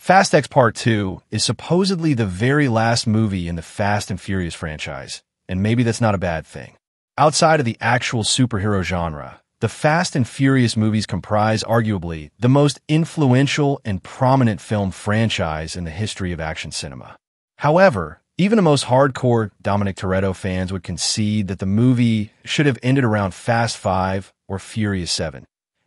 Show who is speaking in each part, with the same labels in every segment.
Speaker 1: Fast X Part 2 is supposedly the very last movie in the Fast and Furious franchise, and maybe that's not a bad thing. Outside of the actual superhero genre, the Fast and Furious movies comprise arguably the most influential and prominent film franchise in the history of action cinema. However, even the most hardcore Dominic Toretto fans would concede that the movie should have ended around Fast 5 or Furious 7.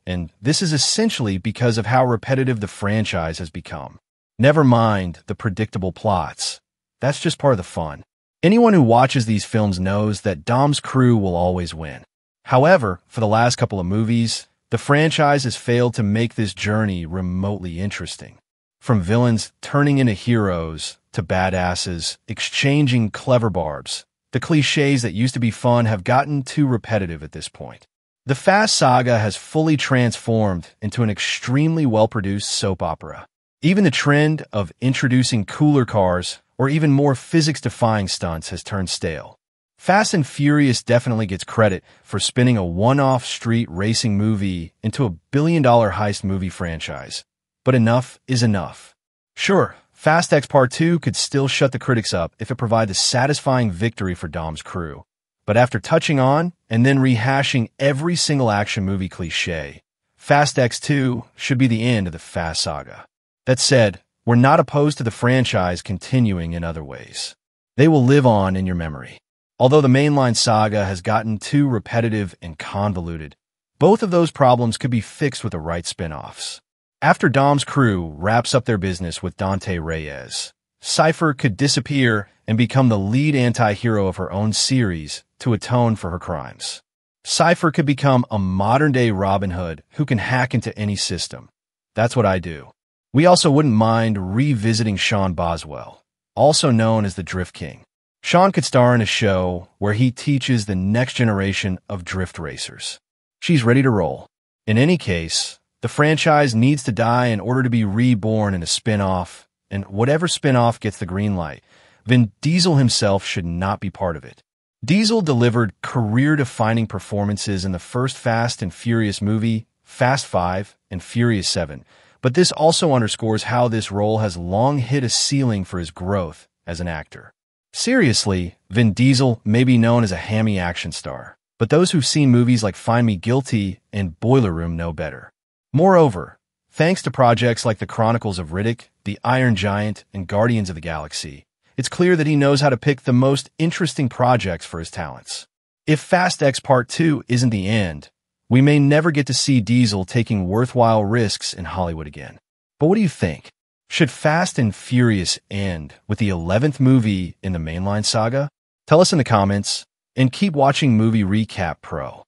Speaker 1: And this is essentially because of how repetitive the franchise has become. Never mind the predictable plots. That's just part of the fun. Anyone who watches these films knows that Dom's crew will always win. However, for the last couple of movies, the franchise has failed to make this journey remotely interesting. From villains turning into heroes to badasses exchanging clever barbs, the cliches that used to be fun have gotten too repetitive at this point. The Fast saga has fully transformed into an extremely well-produced soap opera. Even the trend of introducing cooler cars or even more physics-defying stunts has turned stale. Fast and Furious definitely gets credit for spinning a one-off street racing movie into a billion-dollar heist movie franchise. But enough is enough. Sure, Fast X Part 2 could still shut the critics up if it provided a satisfying victory for Dom's crew. But after touching on and then rehashing every single action movie cliché, Fast X 2 should be the end of the Fast saga. That said, we're not opposed to the franchise continuing in other ways. They will live on in your memory. Although the mainline saga has gotten too repetitive and convoluted, both of those problems could be fixed with the right spin-offs. After Dom's crew wraps up their business with Dante Reyes, Cypher could disappear and become the lead anti-hero of her own series to atone for her crimes. Cypher could become a modern-day Robin Hood who can hack into any system. That's what I do. We also wouldn't mind revisiting Sean Boswell, also known as the Drift King. Sean could star in a show where he teaches the next generation of drift racers. She's ready to roll. In any case, the franchise needs to die in order to be reborn in a spin-off, and whatever spin-off gets the green light, Vin Diesel himself should not be part of it. Diesel delivered career-defining performances in the first Fast and Furious movie, Fast 5 and Furious 7, but this also underscores how this role has long hit a ceiling for his growth as an actor. Seriously, Vin Diesel may be known as a hammy action star, but those who've seen movies like Find Me Guilty and Boiler Room know better. Moreover, thanks to projects like The Chronicles of Riddick, The Iron Giant, and Guardians of the Galaxy, it's clear that he knows how to pick the most interesting projects for his talents. If Fast X Part 2 isn't the end, we may never get to see Diesel taking worthwhile risks in Hollywood again. But what do you think? Should Fast and Furious end with the 11th movie in the mainline saga? Tell us in the comments, and keep watching Movie Recap Pro.